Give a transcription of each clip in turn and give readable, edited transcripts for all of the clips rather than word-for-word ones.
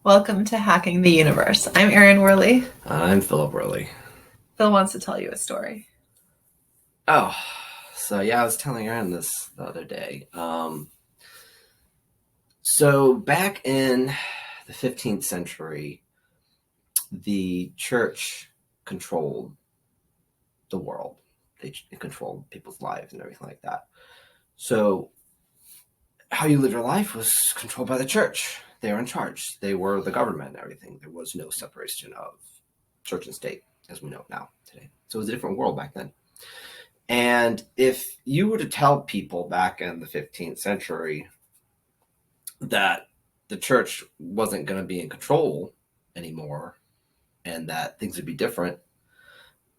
Welcome to Hacking the Universe. I'm Erin Werley. I'm Philip Werley. Phil wants to tell you a story. I was telling Erin this the other day. So back in the 15th century, the church controlled the world. It controlled people's lives and everything like that. So how you lived your life was controlled by the church. They were in charge. They were the government and everything. There was no separation of church and state as we know now today. So it was a different world back then. And if you were to tell people back in the 15th century that the church wasn't going to be in control anymore and that things would be different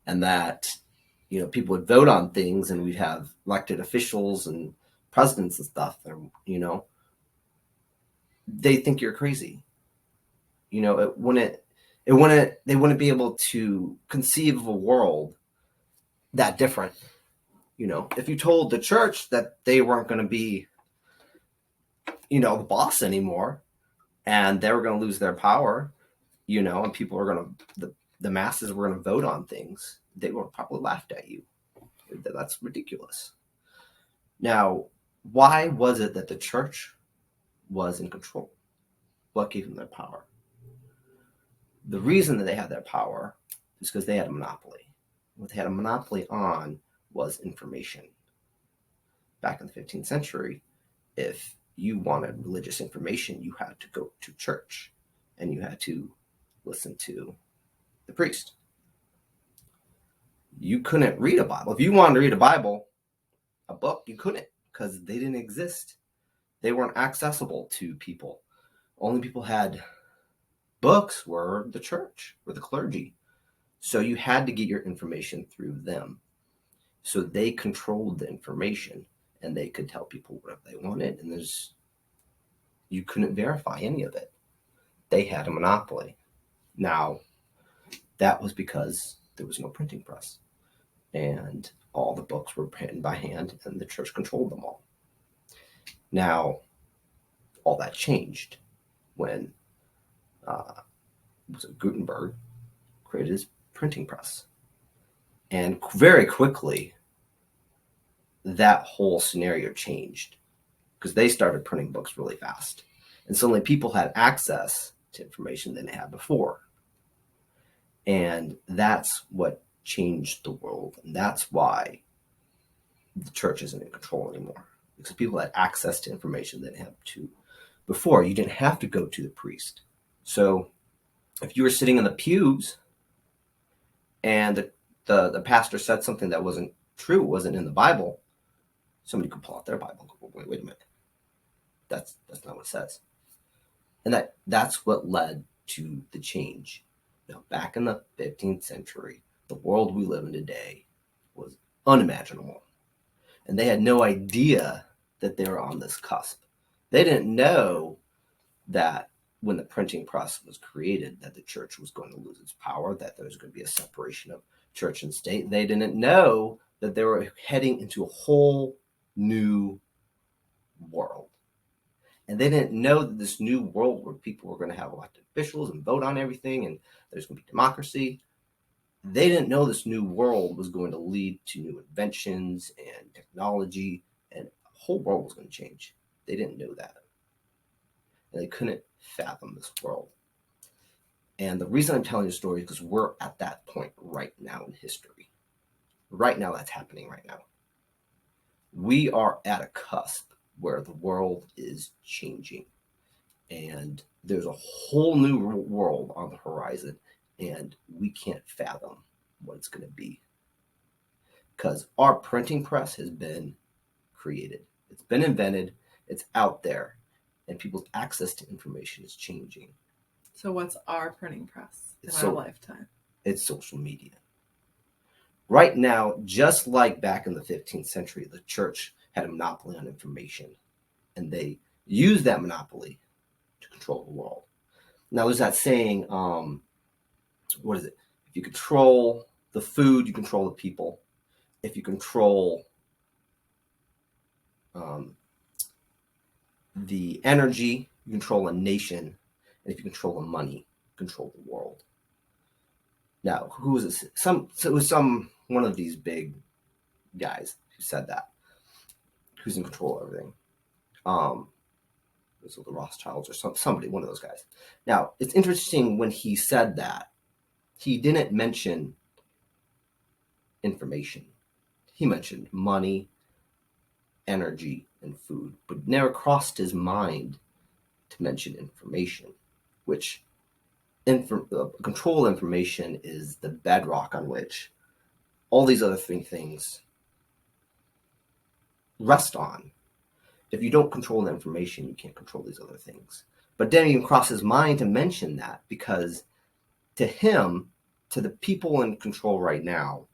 and that, people would vote on things and we'd have elected officials and presidents and stuff, they think you're crazy. They wouldn't be able to conceive of a world that different. If you told the church that they weren't going to be, the boss anymore and they were going to lose their power, and people are going to, the masses were going to vote on things, they would probably laughed at you. That's ridiculous. Now, why was it that the church was in control? What gave them their power? The reason that they had their power is because they had a monopoly. What they had a monopoly on was information. Back in the 15th century, if you wanted religious information, you had to go to church and you had to listen to the priest. You couldn't read a Bible. If you wanted to read a book, you couldn't because they didn't exist. They weren't accessible to people. Only people had books were the church, were the clergy. So you had to get your information through them. So they controlled the information and they could tell people whatever they wanted. And you couldn't verify any of it. They had a monopoly. Now, that was because there was no printing press and all the books were written by hand and the church controlled them all. Now, all that changed when Gutenberg created his printing press. And very quickly, that whole scenario changed because they started printing books really fast. And suddenly people had access to information than they had before. And that's what changed the world. And that's why the church isn't in control anymore. Because people had access to information that they had to before. You didn't have to go to the priest. So if you were sitting in the pews and the pastor said something that wasn't true, wasn't in the Bible, somebody could pull out their Bible and go, wait a minute. That's not what it says. And that's what led to the change. Now, back in the 15th century, the world we live in today was unimaginable. And they had no idea that they were on this cusp. They didn't know that when the printing press was created, that the church was going to lose its power, that there was going to be a separation of church and state. They didn't know that they were heading into a whole new world. And they didn't know that this new world where people were going to have elected officials and vote on everything and there's going to be democracy. They didn't know this new world was going to lead to new inventions and technology and the whole world was going to change. They didn't know that. And they couldn't fathom this world. And the reason I'm telling you the story is because we're at that point right now in history. Right now, that's happening right now. We are at a cusp where the world is changing. And there's a whole new world on the horizon. And we can't fathom what it's going to be. Because our printing press has been created. It's been invented. It's out there. And people's access to information is changing. So what's our printing press in our lifetime? It's social media. Right now, just like back in the 15th century, the church had a monopoly on information. And they used that monopoly to control the world. Now, there's that saying, what is it? If you control the food, you control the people. If you control the energy, you control a nation. And if you control the money, control the world. Now, who was this? It was one of these big guys who said that, who's in control of everything. It was the Rothschilds or somebody, one of those guys. Now, it's interesting when he said that, he didn't mention information. He mentioned money, energy, and food, but never crossed his mind to mention information, which control information is the bedrock on which all these other things rest on. If you don't control the information, you can't control these other things. But didn't even cross his mind to mention that, because to him, to the people in control right now,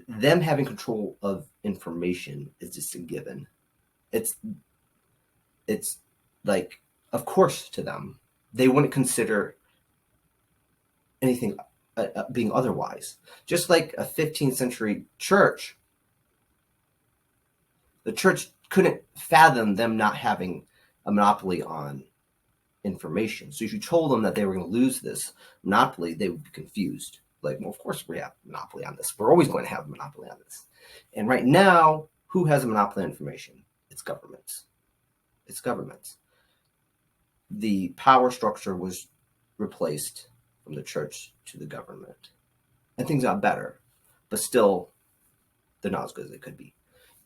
them having control of information is just a given. It's like, of course, to them, they wouldn't consider anything being otherwise. Just like a 15th century church, the church couldn't fathom them not having a monopoly on information. So if you told them that they were going to lose this monopoly, they would be confused. Like, well, of course we have a monopoly on this. We're always going to have a monopoly on this. And right now, who has a monopoly on information? It's governments. It's governments. The power structure was replaced from the church to the government. And things got better, but still, they're not as good as they could be.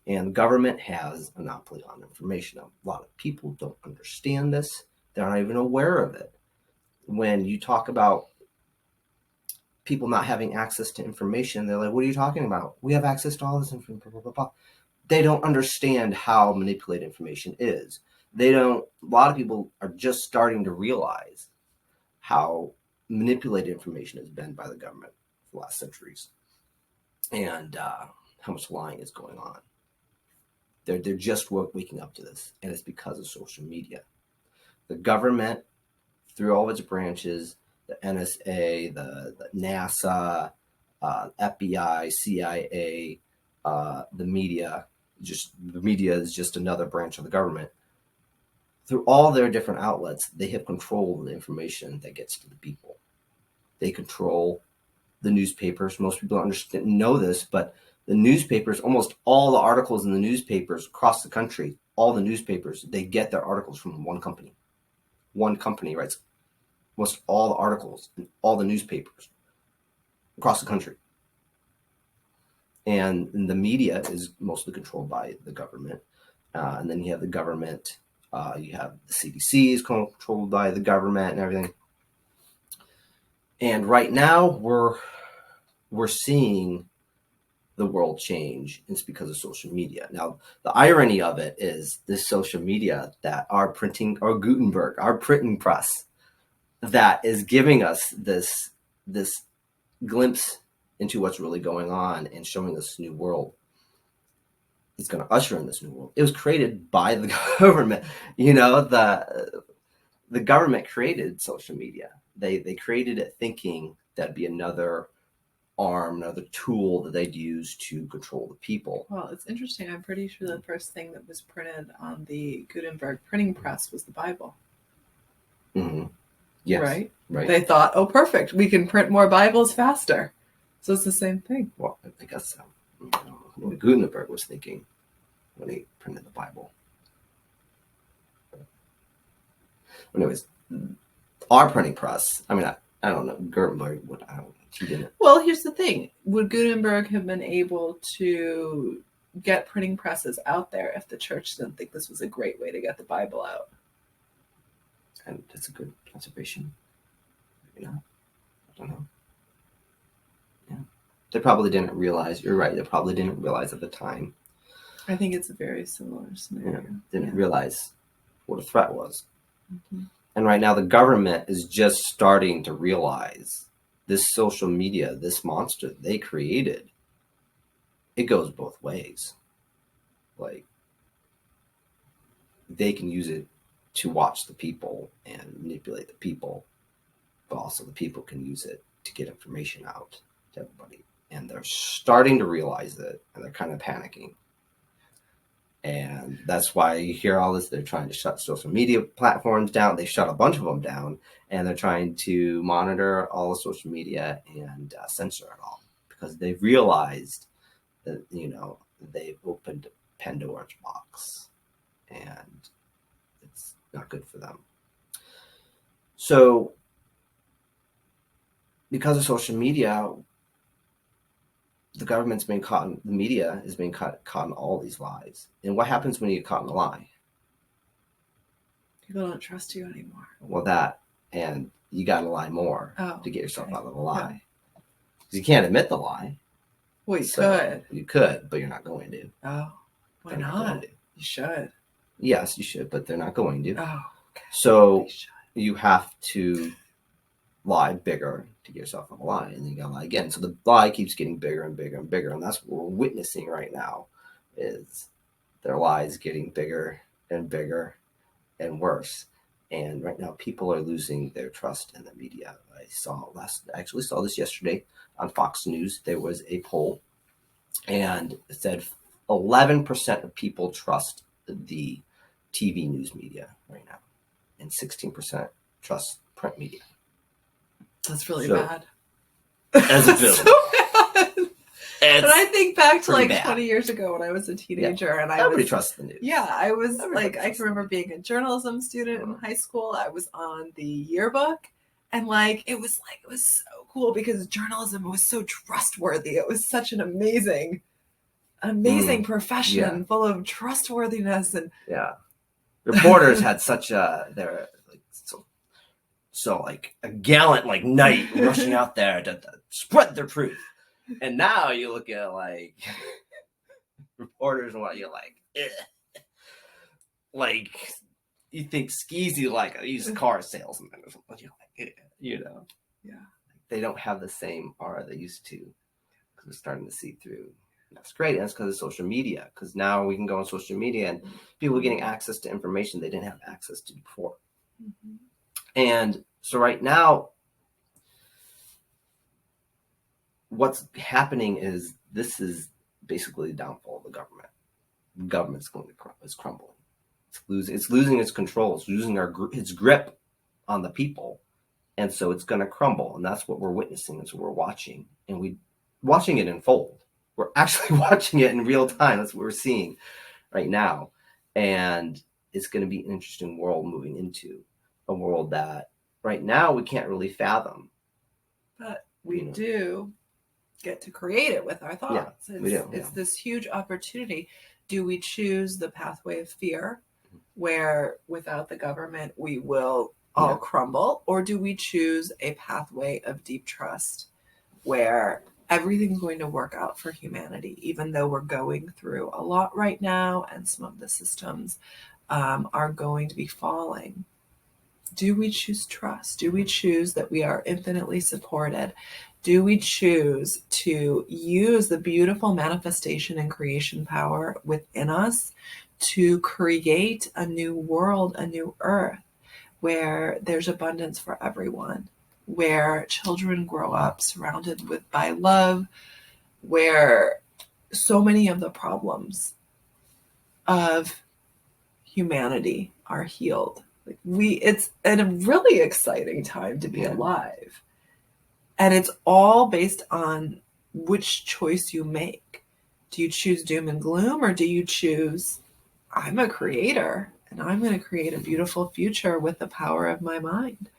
And government has a monopoly on information. Now, a lot of people don't understand this. They're not even aware of it. When you talk about people not having access to information, they're like, what are you talking about? We have access to all this information, blah, blah, blah, blah. They don't understand how manipulated information is. A lot of people are just starting to realize how manipulated information has been by the government for the last centuries, and how much lying is going on. They're just waking up to this, and it's because of social media. The government, through all its branches, the NSA, the NASA, FBI, CIA, the media is just another branch of the government. Through all their different outlets, they have control of the information that gets to the people. They control the newspapers. Most people don't know this, but the newspapers, almost all the articles in the newspapers across the country, all the newspapers, they get their articles from one company. One company writes almost all the articles in all the newspapers across the country. And the media is mostly controlled by the government. And then you have the government, you have the CDC is controlled by the government and everything. And right now we're seeing the world change. It's because of social media. Now, the irony of it is this social media that our Gutenberg, our printing press, that is giving us this glimpse into what's really going on and showing us new world. It's going to usher in this new world. It was created by the government. You know, the government created social media. They created it thinking that'd be another arm, another tool that they'd use to control the people. Well, it's interesting. I'm pretty sure the first thing that was printed on the Gutenberg printing press was the Bible. Mm-hmm. Yes. Right. They thought, oh, perfect. We can print more Bibles faster. So it's the same thing. Well, I guess so. What Gutenberg was thinking when he printed the Bible. Anyways, our printing press, I mean, I don't know, Gutenberg, he didn't. Well, here's the thing. Would Gutenberg have been able to get printing presses out there if the church didn't think this was a great way to get the Bible out? And that's a good observation. Maybe not. I don't know. Yeah. They probably didn't realize, you're right, they probably didn't realize at the time. I think it's a very similar scenario. Didn't realize what a threat was. Mm-hmm. And right now the government is just starting to realize this social media, this monster they created, it goes both ways. Like, they can use it to watch the people and manipulate the people, but also the people can use it to get information out to everybody. And they're starting to realize it, and they're kind of panicking. And that's why you hear all this. They're trying to shut social media platforms down. They shut a bunch of them down, and they're trying to monitor all the social media and censor it all, because they've realized that, they've opened Pandora's box, and it's not good for them. So because of social media, the government's being caught in, the media is being caught in all these lies. And what happens when you get caught in a lie? People don't trust you anymore. Well, that, and you got to lie more to get yourself out of the lie. Yeah. You can't admit the lie. Well, you could. You could, but you're not going to. Oh, why not? You should. Yes, you should, but they're not going to. Oh, okay. So you have to lie bigger to get yourself out of the lie, and then you gotta lie again. So the lie keeps getting bigger and bigger and bigger, and that's what we're witnessing right now, is their lies getting bigger and bigger and worse. And right now, people are losing their trust in the media. I actually saw this yesterday on Fox News. There was a poll, and it said 11% of people trust the TV news media right now, and 16% trust print media. That's really bad. As a film. So bad. But I think back to like 20 years ago when I was a teenager, and nobody trusts the news. Yeah, I was like, I can remember being a journalism student in high school. I was on the yearbook, and it was so cool because journalism was so trustworthy. It was such an amazing profession full of trustworthiness, and reporters had such a a gallant knight rushing out there to spread their truth. And now you look at reporters and what you're you think skeezy like a used car salesman or something. You're they don't have the same aura they used to, because we're starting to see through. That's great. And that's because of social media, because now we can go on social media and people are getting access to information they didn't have access to before. Mm-hmm. And so right now, what's happening is this is basically the downfall of the government. The government's is crumbling. It's losing its control. It's losing its grip on the people. And so it's going to crumble. And that's what we're witnessing. That's what we're watching. And we're watching it unfold. We're actually watching it in real time. That's what we're seeing right now. And it's going to be an interesting world moving into, a world that right now we can't really fathom. But we do get to create it with our thoughts. It's this huge opportunity. Do we choose the pathway of fear, where without the government we will all crumble? Or do we choose a pathway of deep trust, where everything's going to work out for humanity, even though we're going through a lot right now and some of the systems are going to be falling? Do we choose trust? Do we choose that we are infinitely supported? Do we choose to use the beautiful manifestation and creation power within us to create a new world, a new earth, where there's abundance for everyone, where children grow up surrounded by love, where so many of the problems of humanity are healed? It's a really exciting time to be alive. And it's all based on which choice you make. Do you choose doom and gloom, or do you choose, I'm a creator and I'm going to create a beautiful future with the power of my mind?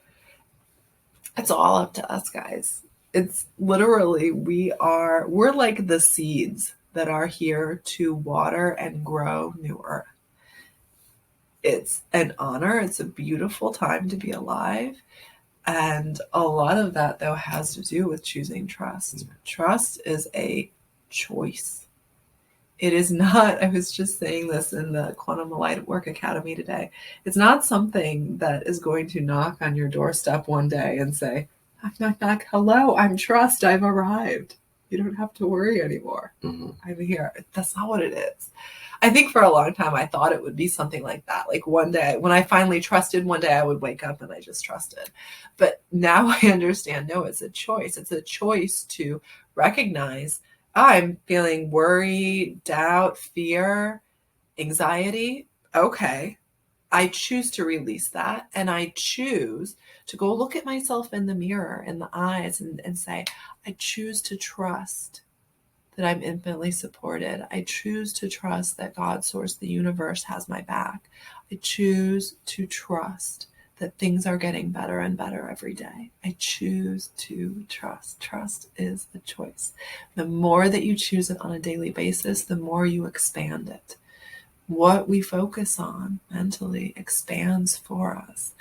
It's all up to us, guys. It's literally, we're like the seeds that are here to water and grow new earth. It's an honor. It's a beautiful time to be alive. And a lot of that, though, has to do with choosing trust. Trust is a choice. It is not, I was just saying this in the Quantum Lightwork Academy today. It's not something that is going to knock on your doorstep one day and say, knock, knock, knock, hello, I'm trust, I've arrived. You don't have to worry anymore. Mm-hmm. I'm here. That's not what it is. I think for a long time, I thought it would be something like that. Like one day, when I finally trusted, one day I would wake up and I just trusted. But now I understand, no, it's a choice. It's a choice to recognize I'm feeling worry, doubt, fear, Anxiety, okay. I choose to release that, and I choose to go look at myself in the mirror, in the eyes, and say, I choose to trust that I'm infinitely supported. I choose to trust that God, source, the universe has my back. I choose to trust that things are getting better and better every day. I choose to trust. Trust is a choice. The more that you choose it on a daily basis, the more you expand it. What we focus on mentally expands for us.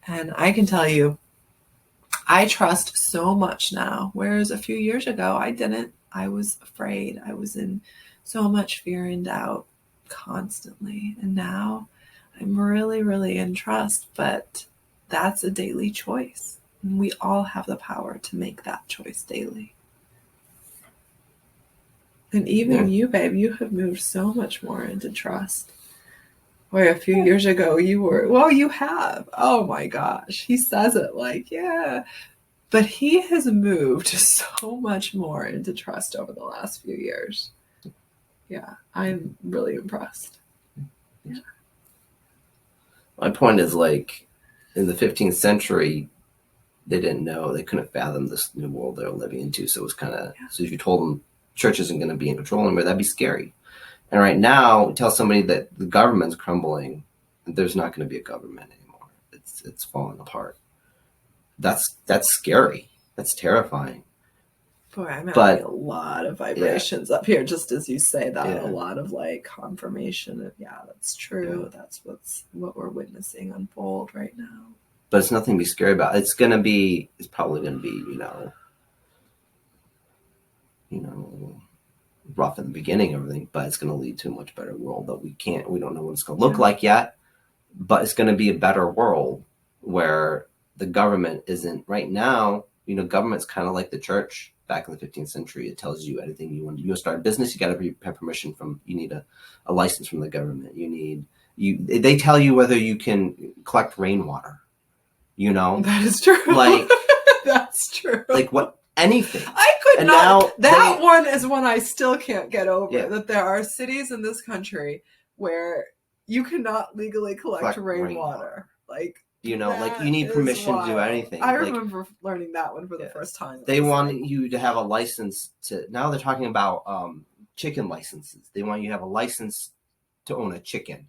And I can tell you, I trust so much now, whereas a few years ago, I didn't. I was afraid. I was in so much fear and doubt constantly. And now I'm really, really in trust, but that's a daily choice. And we all have the power to make that choice daily. And even you, babe, you have moved so much more into trust. Where a few years ago you were, well, you have. Oh my gosh. He says it like, yeah. But he has moved so much more into trust over the last few years. Yeah, I'm really impressed. Yeah. My point is, like, in the 15th century, they didn't know, they couldn't fathom this new world they were living into. So it was kind of, so if you told them church isn't going to be in control anymore, that'd be scary. And right now, tell somebody that the government's crumbling, there's not going to be a government anymore. It's falling apart. That's scary. That's terrifying. Boy, I'm having a lot of vibrations up here, just as you say that. Yeah. A lot of like confirmation of, yeah, that's true. Yeah. That's what we're witnessing unfold right now. But it's nothing to be scary about. It's probably going to be, you know, rough in the beginning, everything, but it's going to lead to a much better world that we don't know what it's going to look like yet, but it's going to be a better world where the government isn't right now. You know, government's kind of like the church back in the 15th century. It tells you anything you want. You want to start a business, you got to have permission you need a license from the government. They tell you whether you can collect rainwater, you know? That is true. Like, that's true. Like what? Anything. I could not. That one is one I still can't get over. Yeah. That there are cities in this country where you cannot legally collect rainwater. Like, you know, like you need permission to do anything. I remember learning that one for the first time. They want you to have a license to. Now they're talking about chicken licenses. They want you to have a license to own a chicken.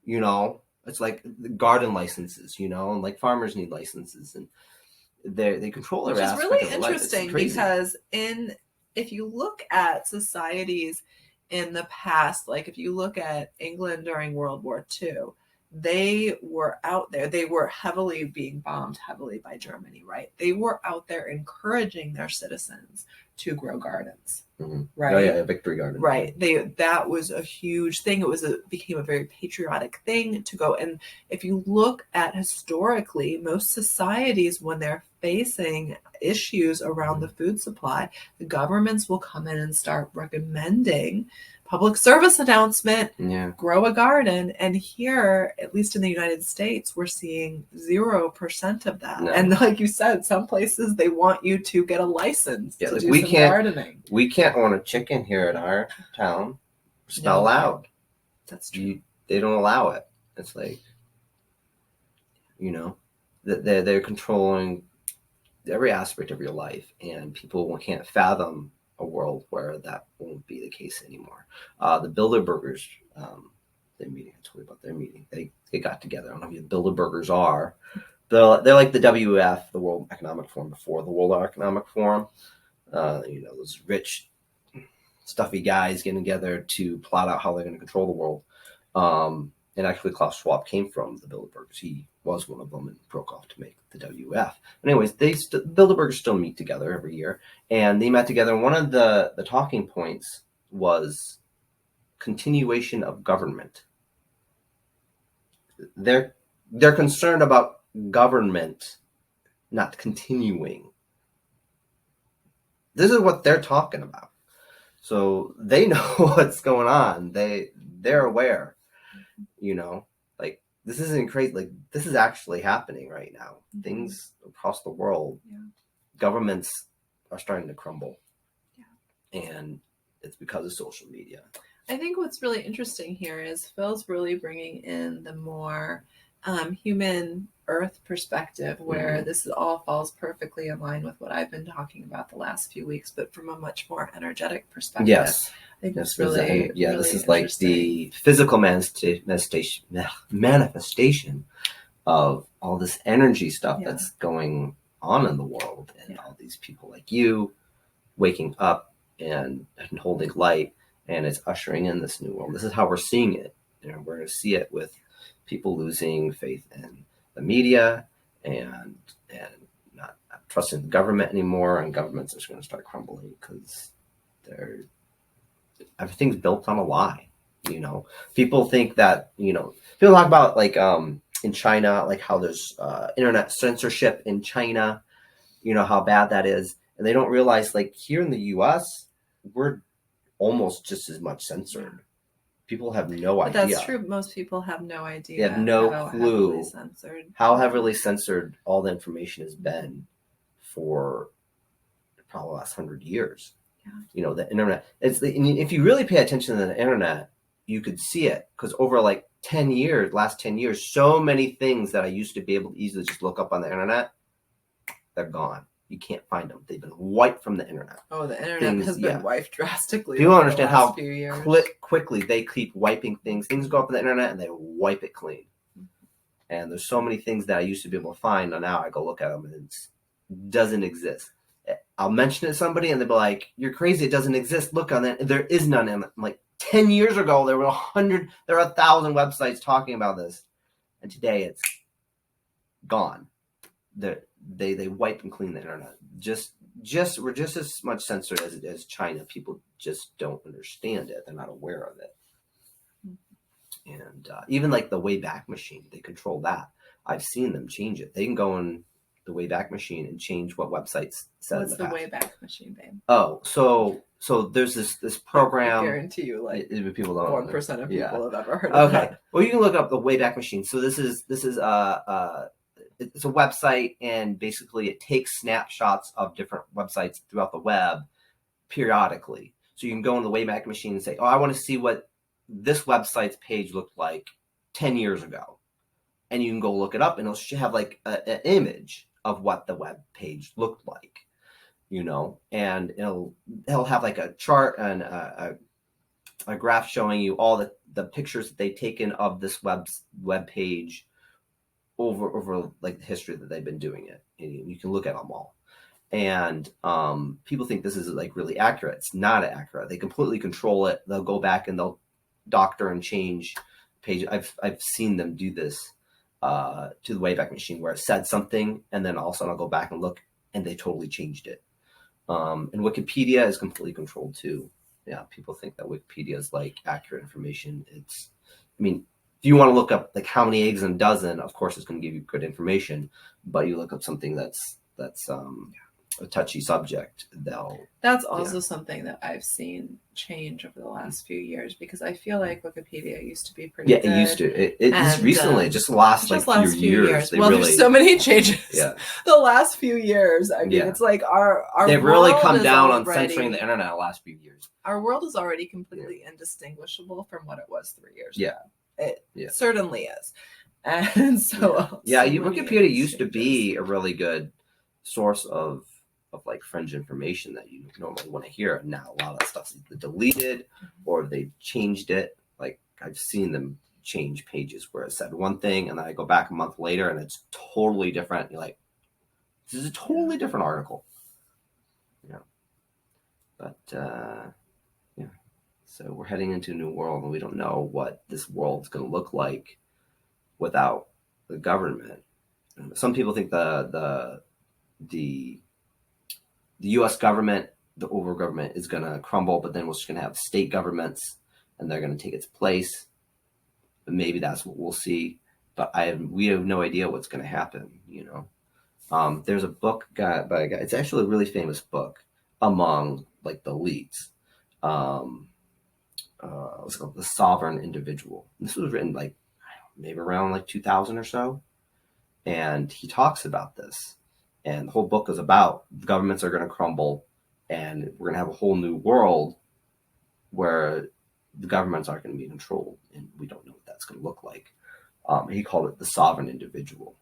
You know, it's like the garden licenses. You know, and like farmers need licenses and. They control their aspect of life. Which is really interesting because if you look at societies in the past, like if you look at England during World War II, they were out there. They were heavily being bombed heavily by Germany, right? They were out there encouraging their citizens to grow gardens. Mm-hmm. Right. Oh yeah, victory garden. Right. That was a huge thing. It became a very patriotic thing to go. And if you look at historically, most societies, when they're facing issues around the food supply, the governments will come in and start recommending public service announcement, grow a garden. And here, at least in the United States, we're seeing 0% of that. No. And like you said, some places they want you to get a license to do some gardening. We can't own a chicken here in our town. It's not allowed. That's true. They don't allow it. It's like, you know, they're controlling every aspect of your life, and people can't fathom a world where that won't be the case anymore. The Bilderbergers, their meeting, I told you about their meeting. They got together. I don't know who the Bilderbergers are. They're like the WEF, the World Economic Forum, before the World Economic Forum. You know, those rich, stuffy guys getting together to plot out how they're going to control the world. And actually, Klaus Schwab came from the Bilderbergers. He was one of them and broke off to make the WEF. But anyways, Bilderbergers still meet together every year. And they met together. And one of the talking points was continuation of government. They're concerned about government not continuing. This is what they're talking about. So they know what's going on. They're aware. You know, like this isn't crazy. Like this is actually happening right now. Mm-hmm. Things across the world, governments are starting to crumble, and it's because of social media. I think what's really interesting here is Phil's really bringing in the more human earth perspective, where this all falls perfectly in line with what I've been talking about the last few weeks, but from a much more energetic perspective. Yes. I think it's really, really this is like interesting. the physical manifestation of all this energy stuff that's going on in the world, and all these people like you waking up and holding light, and it's ushering in this new world. This is how we're seeing it. We're going to see it with people losing faith in the media and not trusting the government anymore, and governments are going to start crumbling because everything's built on a lie. People think that, people talk about like in China, like how there's internet censorship in China, how bad that is. And they don't realize, like, here in the US, we're almost just as much censored. People have no idea. That's true. Most people have no idea. They have no clue how heavily censored all the information has been for probably the last 100 years. Yeah. The internet. If you really pay attention to the internet, you could see it, because over like last 10 years, so many things that I used to be able to easily just look up on the internet, they're gone. You can't find them. They've been wiped from the internet. Oh, the internet has been wiped drastically. You don't understand how quickly they keep wiping things. Things go up on the internet and they wipe it clean. And there's so many things that I used to be able to find, and now I go look at them and it doesn't exist. I'll mention it to somebody and they'll be like, "You're crazy, it doesn't exist. Look on it." There is none. And I'm like, 10 years ago, there were 1,000 websites talking about this. And today it's gone. They wipe and clean the internet. We're just as much censored as China. People just don't understand it. They're not aware of it. And even like the Wayback Machine, they control that. I've seen them change it. They can go in the Wayback Machine and change what websites said. What's the Wayback Machine, babe? Oh, so there's this program. I guarantee you, like, people don't. 1% of people have ever heard of that. Well, you can look up the Wayback Machine. So this is it's a website, and basically it takes snapshots of different websites throughout the web periodically. So you can go in the Wayback Machine and say, "Oh, I want to see what this website's page looked like 10 years ago." And you can go look it up, and it'll have like an image of what the web page looked like, and it'll have like a chart and a graph showing you all the pictures that they've taken of this web page over like the history that they've been doing it. And you can look at them all. And people think this is like really accurate. It's not accurate. They completely control it. They'll go back and they'll doctor and change pages. I've seen them do this to the Wayback Machine, where it said something, and then all of a sudden I'll go back and look, and they totally changed it. And Wikipedia is completely controlled too. Yeah, people think that Wikipedia is like accurate information. If you want to look up like how many eggs in a dozen, of course it's going to give you good information. But you look up something that's a touchy subject, that's also something that I've seen change over the last few years, because I feel like Wikipedia used to be pretty good. It used to. It just recently, just the last few years. There's so many changes. Yeah. The last few years. It's like our they've really come down on censoring the internet the last few years. Our world is already completely indistinguishable from what it was 3 years ago. It certainly is. And so Wikipedia used to be a really good source of like fringe information that you normally want to hear. Now a lot of that stuff's deleted, or they changed it. Like, I've seen them change pages where it said one thing, and then I go back a month later and it's totally different. You're like, this is a totally different article. So we're heading into a new world, and we don't know what this world's going to look like without the government. Some people think the U.S. government, the over government, is going to crumble, but then we're just going to have state governments, and they're going to take its place. But maybe that's what we'll see. But we have no idea what's going to happen. There's a book by a guy. It's actually a really famous book among like the elites. It's called The Sovereign Individual. This was written like maybe around like 2000 or so, and he talks about this. And the whole book is about governments are going to crumble, and we're going to have a whole new world where the governments aren't going to be in control, and we don't know what that's going to look like. He called it the sovereign individual.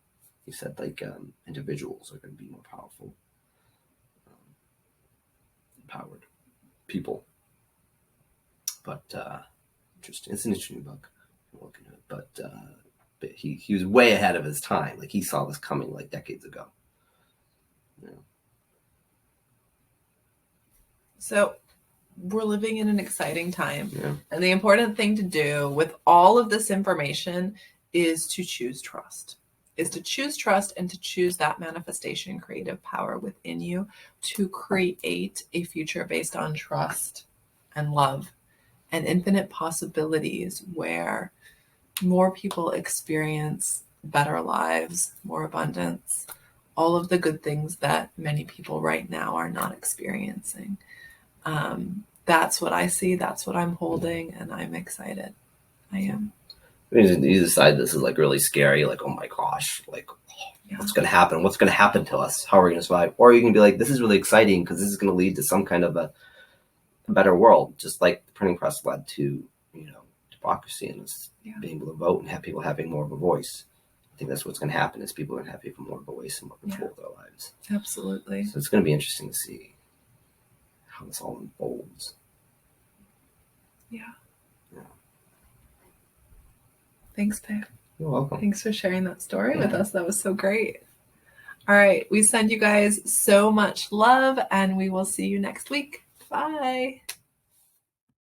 He said like individuals are going to be more powerful, empowered people. But interesting. It's an interesting book. I'm looking at it, but he was way ahead of his time. Like he saw this coming like decades ago. Yeah. So we're living in an exciting time. Yeah. And the important thing to do with all of this information is to choose trust. Is to choose trust and to choose that manifestation creative power within you to create a future based on trust and love and infinite possibilities where more people experience better lives, more abundance, all of the good things that many people right now are not experiencing. That's what I see. That's what I'm holding, and I'm excited. I am. You decide this is like really scary, like, oh my gosh, like, what's going to happen? What's going to happen to us? How are we going to survive? Or you can be like, this is really exciting because this is going to lead to some kind of a better world, just like the printing press led to, democracy and us being able to vote and have people having more of a voice. I think that's what's going to happen is people are going to have even more of a voice and more control of their lives. Absolutely. So it's going to be interesting to see how this all unfolds. Yeah. Thanks, babe. You're welcome. Thanks for sharing that story with us. That was so great. All right. We send you guys so much love, and we will see you next week. Bye.